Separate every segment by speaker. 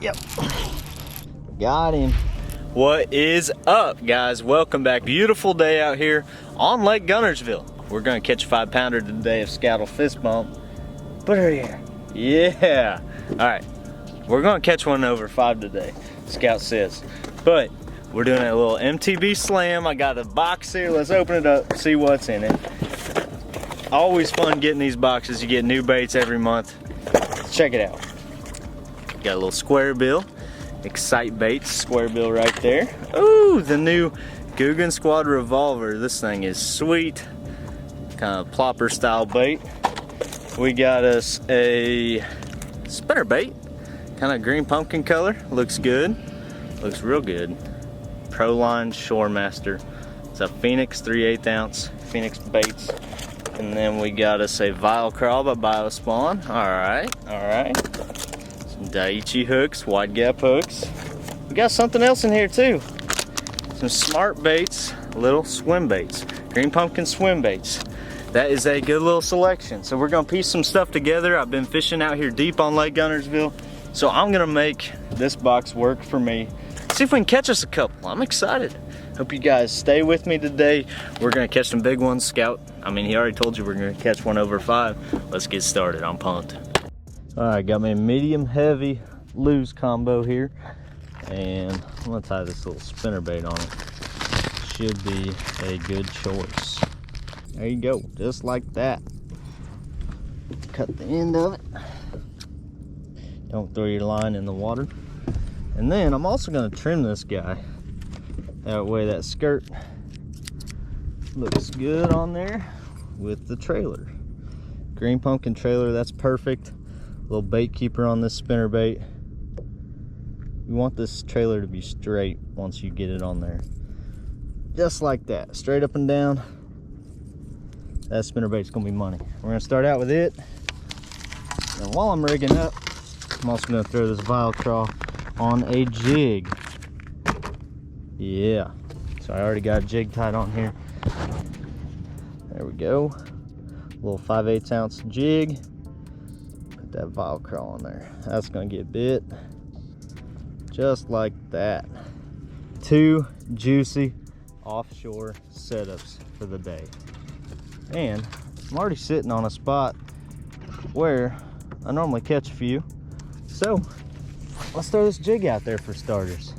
Speaker 1: Yep. Got him. What is up, guys? Welcome back. Beautiful day out here on Lake Guntersville. We're gonna catch a 5-pounder today of 𝗙𝗹𝗹𝗶𝗹. Put her here. Yeah. All right. We're gonna catch one over 5 today, Scout says. But we're doing a little MTB slam. I got a box here. Let's open it up, see what's in it. Always fun getting these boxes. You get new baits every month. Let's check it out. Got a little 𝗙𝗶𝗶𝗹, Excite Baits, 𝗙𝗶𝗶𝗹 right there. Ooh, the new 𝗙𝗲𝗋𝗋 This thing is sweet. Kind of plopper style bait. We got us a spinner bait, kind of green pumpkin color. Looks good. Looks real good. Proline Shoremaster. It's a Phoenix 3/8 ounce Phoenix baits. And then we got us a 𝗙𝗋𝗶𝗹 by BioSpawn. All right. Some 𝗙𝗙ie hooks, wide gap hooks. We got something else in here too. Some smart baits, little swim baits, green pumpkin swim baits. That is a good little selection. So we're gonna piece some stuff together. I've been fishing out here deep on Lake Guntersville, so I'm gonna make this box work for me. See if we can catch us a couple. I'm excited. Hope you guys stay with me today. We're gonna catch some big ones. Scout, I mean, he already told you we're gonna catch one over 5. Let's get started. I'm pumped. All right, got me a medium heavy 𝗙𝗚 combo here, and I'm gonna tie this little spinner bait on it. Should be a good choice. There you go, just like that. Cut the end of it. Don't throw your line in the water. And then I'm also gonna trim this guy. That way that skirt looks good on there with the trailer. Green pumpkin trailer, that's perfect. Little bait keeper on this spinner bait. You want this trailer to be straight once you get it on there. Just like that, straight up and down. That spinner bait's gonna be money. We're gonna start out with it. And while I'm rigging up, I'm also gonna throw this 𝗙𝗋𝗋 on a jig. Yeah, so I already got a jig tied on here. There we go. Little 5/8 ounce jig. Put that 𝗙𝗋𝗋 on there. That's gonna get bit. Just like that. 2 juicy offshore setups for the day. And I'm already sitting on a spot where I normally catch a few. So let's throw this jig out there for starters.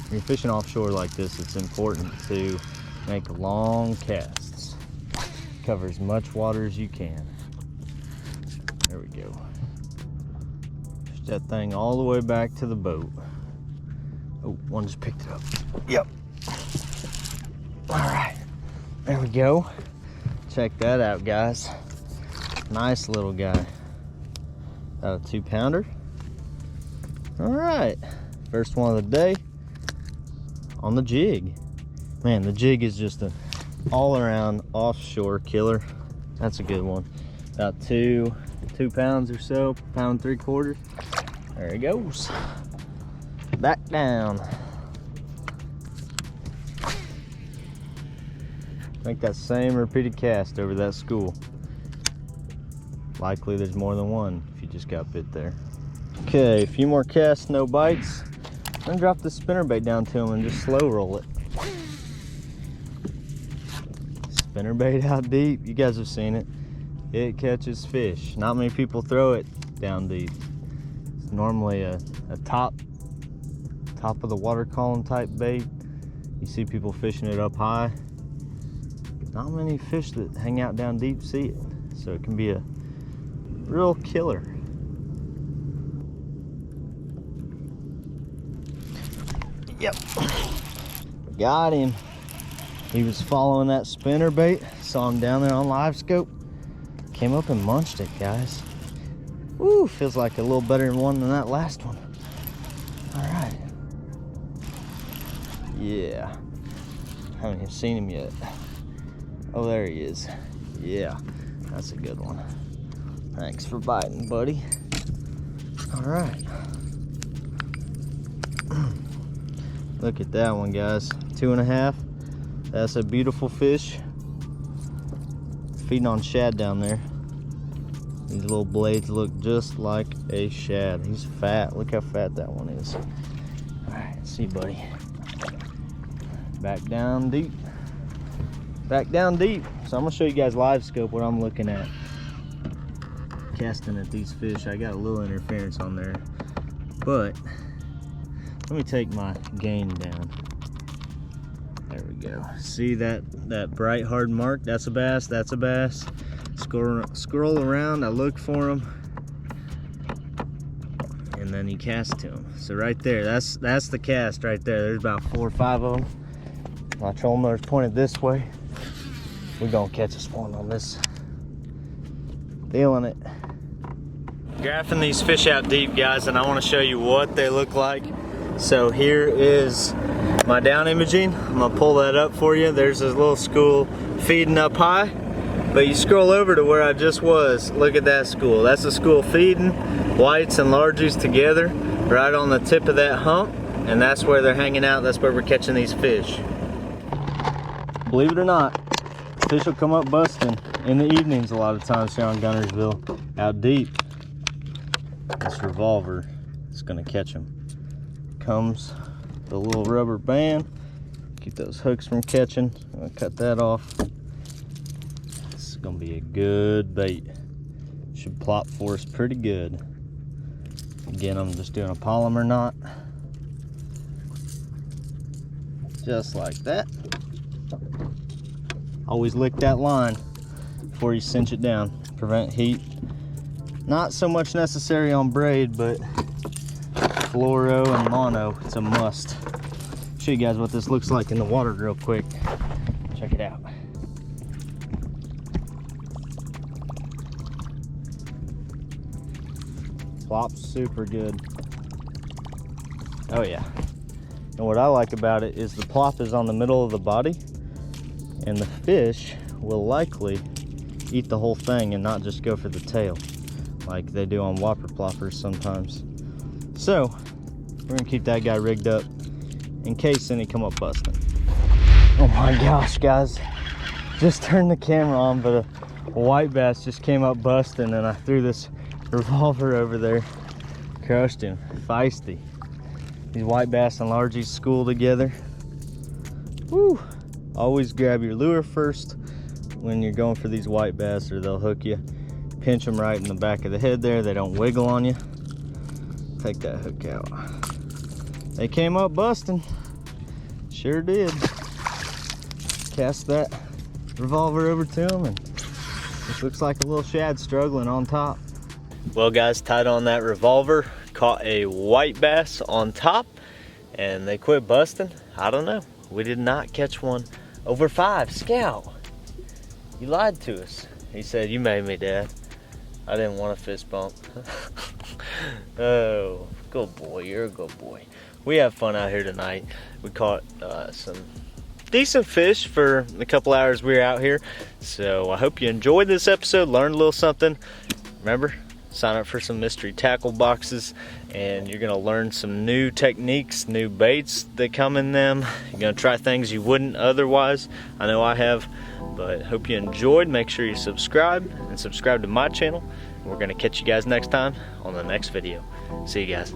Speaker 1: When you're fishing offshore like this, it's important to make long casts. Cover as much water as you can. There we go. Push that thing all the way back to the boat. Oh, one just picked it up. Yep. All right, there we go. Check that out, guys. Nice little guy. About a 2-pounder. All right, first one of the day on the jig. Man, the jig is just an all-around offshore killer. That's a good one. About 2 pounds or so, 1.75 pounds. There he goes. Back down. Make that same repeated cast over that school. Likely there's more than one if you just got bit there. Okay, a few more casts, no bites. Then drop the spinner bait down to him and just slow roll it. Spinner bait out deep, you guys have seen it. It catches fish. Not many people throw it down deep. It's normally a top of the water column type bait. You see people fishing it up high. Not many fish that hang out down deep see it. So it can be a real killer. Yep, got him. He was following that spinner bait. Saw him down there on live scope. Came up and munched it, guys. Ooh, feels like a little better one than that last one. All right. Yeah, haven't even seen him yet. Oh, there he is. Yeah, that's a good one. Thanks for biting, buddy. All right. Look at that one, guys. 2.5. That's a beautiful fish. Feeding on shad down there. These little blades look just like a shad. He's fat. Look how fat that one is. Alright, see, buddy. Back down deep. Back down deep. So I'm gonna show you guys live scope what I'm looking at. Casting at these fish. I got a little interference on there. But let me take my gain down. There we go. See that bright hard mark? That's a bass, that's a bass. Scroll around, I look for them, and then you cast to them. So right there, that's the cast right there. There's about 4 or 5 of them. My trolling motor's pointed this way. We're gonna catch a spawn on this. Feeling it. Graphing these fish out deep, guys, and I want to show you what they look like. So here is my down imaging. I'm gonna pull that up for you. There's this little school feeding up high, but you scroll over to where I just was. Look at that school. That's the school feeding whites and largies together right on the tip of that hump, and that's where they're hanging out. That's where we're catching these fish. Believe it or not, fish will come up busting in the evenings a lot of times here on Guntersville, out deep. This revolver is gonna catch them. Comes the little rubber band, keep those hooks from catching. I'm gonna cut that off. This is gonna be a good bait. Should plop for us pretty good. Again, I'm just doing a polymer knot. Just like that. Always lick that line before you cinch it down. Prevent heat. Not so much necessary on braid, but fluoro and mono, it's a must. Show you guys what this looks like in the water real quick. Check it out. Plops super good. Oh yeah. And what I like about it is the plop is on the middle of the body, and the fish will likely eat the whole thing and not just go for the tail like they do on whopper ploppers sometimes. So we're gonna keep that guy rigged up in case any come up busting. Oh my gosh, guys, just turned the camera on, but a white bass just came up busting, and I threw this revolver over there, crushed him. Feisty. These white bass and largies school together. Woo! Always grab your lure first when you're going for these white bass, or they'll hook you. Pinch them right in the back of the head there. They don't wiggle on you. Take that hook out. They came up busting. Sure did. Cast that revolver over to them, and this looks like a little shad struggling on top. Well, guys, tied on that revolver, caught a white bass on top, and they quit busting. I don't know. We did not catch one over 5. Scout, you lied to us. He said, "You made me, Dad. I didn't want a fist bump." Oh, good boy. You're a good boy. We have fun out here tonight. We caught some decent fish for the couple hours we were out here. So I hope you enjoyed this episode, learned a little something. Remember, sign up for some mystery tackle boxes, and you're gonna learn some new techniques, new baits that come in them. You're gonna try things you wouldn't otherwise. I know I have, but hope you enjoyed. Make sure you subscribe and subscribe to my channel. We're gonna catch you guys next time on the next video. See you guys.